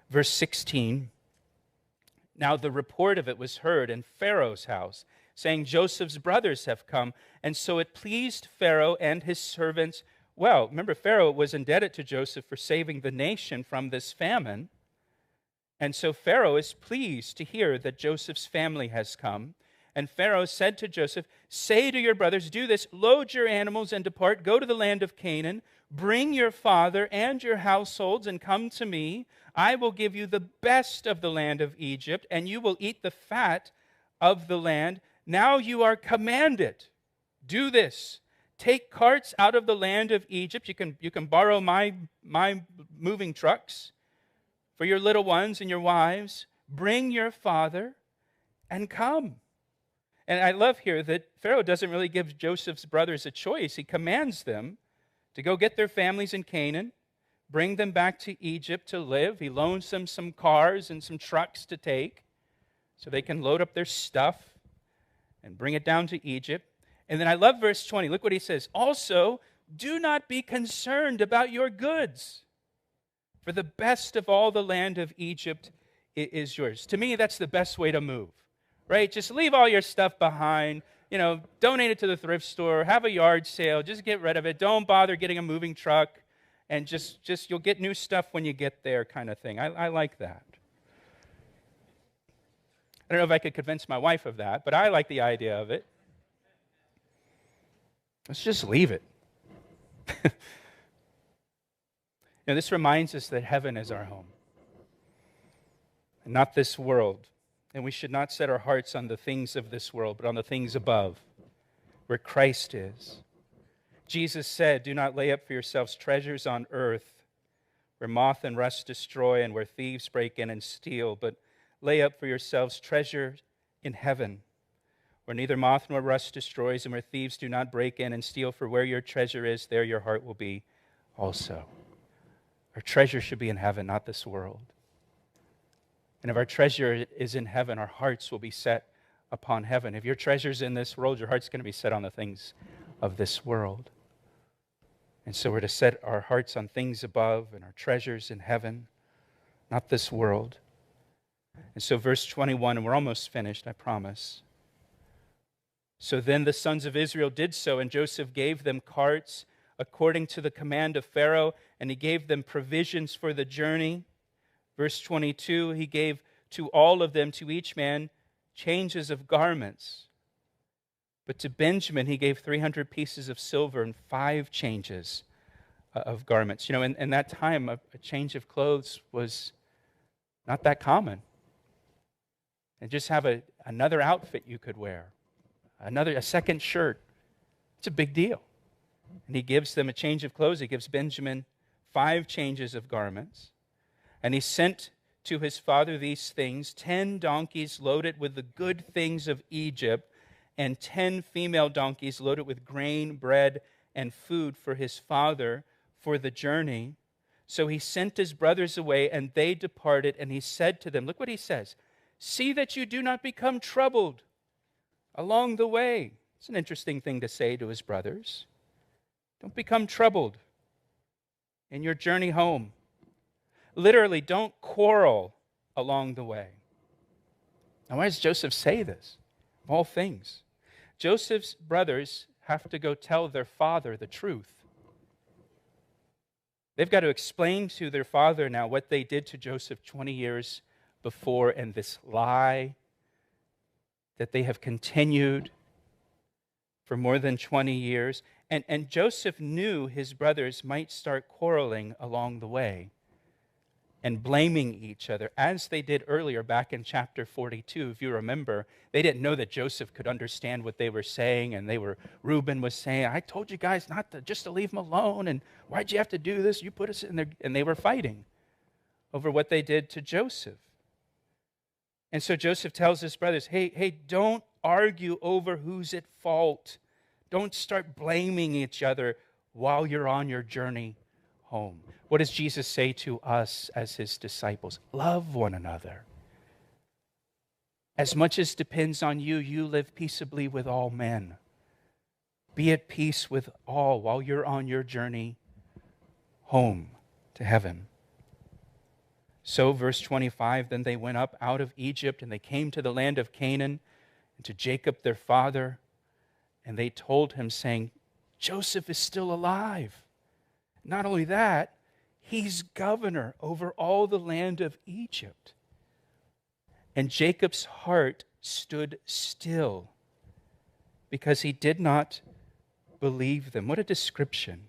Verse 16, now the report of it was heard in Pharaoh's house, saying, Joseph's brothers have come. And so it pleased Pharaoh and his servants well. Remember, Pharaoh was indebted to Joseph for saving the nation from this famine. And so Pharaoh is pleased to hear that Joseph's family has come. And Pharaoh said to Joseph, say to your brothers, do this, load your animals and depart, go to the land of Canaan, bring your father and your households and come to me. I will give you the best of the land of Egypt, and you will eat the fat of the land. Now you are commanded, do this. Take carts out of the land of Egypt. You can borrow my moving trucks for your little ones and your wives. Bring your father and come. And I love here that Pharaoh doesn't really give Joseph's brothers a choice. He commands them to go get their families in Canaan, bring them back to Egypt to live. He loans them some cars and some trucks to take so they can load up their stuff and bring it down to Egypt. And then I love verse 20. Look what he says. Also, do not be concerned about your goods, for the best of all the land of Egypt is yours. To me, that's the best way to move, right? Just leave all your stuff behind. Donate it to the thrift store. Have a yard sale. Just get rid of it. Don't bother getting a moving truck. And just you'll get new stuff when you get there kind of thing. I like that. I don't know if I could convince my wife of that, but I like the idea of it. Let's just leave it. This reminds us that heaven is our home, and not this world. And we should not set our hearts on the things of this world, but on the things above, where Christ is. Jesus said, do not lay up for yourselves treasures on earth, where moth and rust destroy and where thieves break in and steal, but lay up for yourselves treasure in heaven, where neither moth nor rust destroys and where thieves do not break in and steal, for where your treasure is, there your heart will be also. Our treasure should be in heaven, not this world. And if our treasure is in heaven, our hearts will be set upon heaven. If your treasure's in this world, your heart's going to be set on the things of this world. And so we're to set our hearts on things above and our treasures in heaven, not this world. And so verse 21, and we're almost finished, I promise. So then the sons of Israel did so, and Joseph gave them carts according to the command of Pharaoh, and he gave them provisions for the journey. Verse 22, he gave to all of them, to each man, changes of garments. But to Benjamin he gave 300 pieces of silver and 5 changes of garments. In that time, a change of clothes was not that common. And just have another outfit you could wear, a second shirt. It's a big deal. And he gives them a change of clothes. He gives Benjamin 5 changes of garments. And he sent to his father these things, 10 donkeys loaded with the good things of Egypt, and 10 female donkeys loaded with grain, bread, and food for his father for the journey. So he sent his brothers away, and they departed, and he said to them, look what he says, see that you do not become troubled along the way. It's an interesting thing to say to his brothers. Don't become troubled in your journey home. Literally, don't quarrel along the way. Now, why does Joseph say this? Of all things, Joseph's brothers have to go tell their father the truth. They've got to explain to their father now what they did to Joseph 20 years before and this lie that they have continued for more than 20 years. And Joseph knew his brothers might start quarreling along the way and blaming each other, as they did earlier back in chapter 42. If you remember, they didn't know that Joseph could understand what they were saying, and Reuben was saying, I told you guys just to leave him alone, and why'd you have to do this? You put us in there. And they were fighting over what they did to Joseph. And so Joseph tells his brothers, hey, don't argue over who's at fault. Don't start blaming each other while you're on your journey home. What does Jesus say to us as his disciples? Love one another. As much as depends on you, you live peaceably with all men. Be at peace with all while you're on your journey home to heaven. So, verse 25, then they went up out of Egypt, and they came to the land of Canaan, and to Jacob their father, and they told him, saying, Joseph is still alive. Not only that, he's governor over all the land of Egypt. And Jacob's heart stood still because he did not believe them. What a description.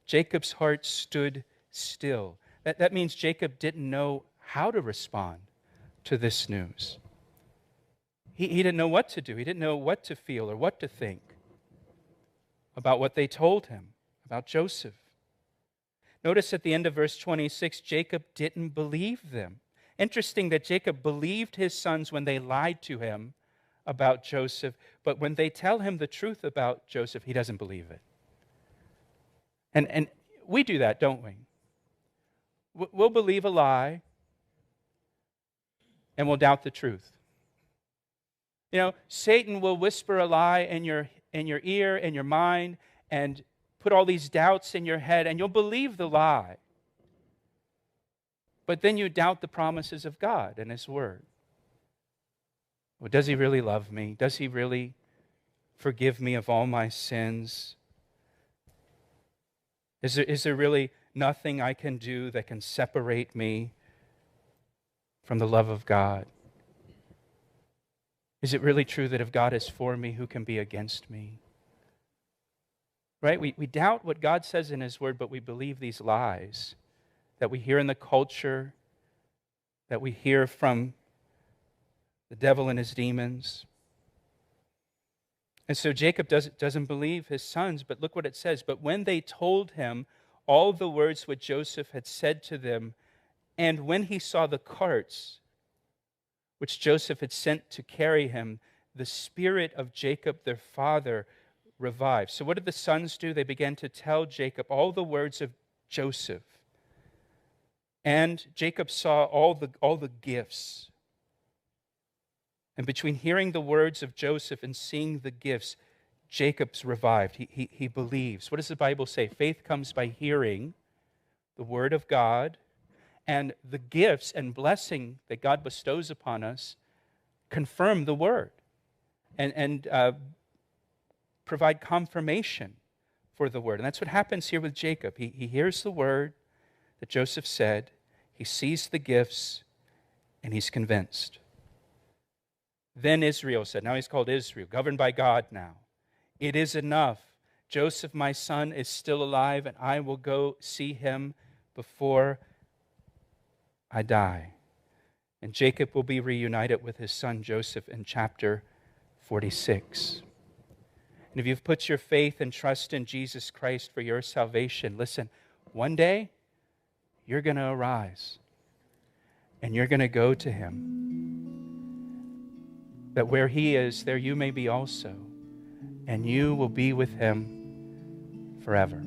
Jacob's heart stood still. That means Jacob didn't know how to respond to this news. He didn't know what to do. He didn't know what to feel or what to think about what they told him about Joseph. Notice at the end of verse 26, Jacob didn't believe them. Interesting that Jacob believed his sons when they lied to him about Joseph, but when they tell him the truth about Joseph, he doesn't believe it. And we do that, don't we? We'll believe a lie, and we'll doubt the truth. You know, Satan will whisper a lie in your ear, in your mind, and put all these doubts in your head, and you'll believe the lie. But then you doubt the promises of God and His Word. Well, does He really love me? Does He really forgive me of all my sins? Is there really nothing I can do that can separate me from the love of God? Is it really true that if God is for me, who can be against me? Right? We doubt what God says in His Word, but we believe these lies that we hear in the culture, that we hear from the devil and his demons. And so Jacob doesn't believe his sons, but look what it says. But when they told him all the words which Joseph had said to them, and when he saw the carts which Joseph had sent to carry him, the spirit of Jacob their father revived. So what did the sons do? They began to tell Jacob all the words of Joseph. And Jacob saw all the gifts. And between hearing the words of Joseph and seeing the gifts, Jacob's revived. He believes. What does the Bible say? Faith comes by hearing the word of God, and the gifts and blessing that God bestows upon us confirm the word and provide confirmation for the word. And that's what happens here with Jacob. He hears the word that Joseph said, he sees the gifts, and he's convinced. Then Israel said, now he's called Israel, governed by God now. It is enough. Joseph, my son, is still alive, and I will go see him before I die. And Jacob will be reunited with his son Joseph in chapter 46. And if you've put your faith and trust in Jesus Christ for your salvation, listen, one day you're going to arise and you're going to go to him. That where he is, there you may be also, and you will be with him forever.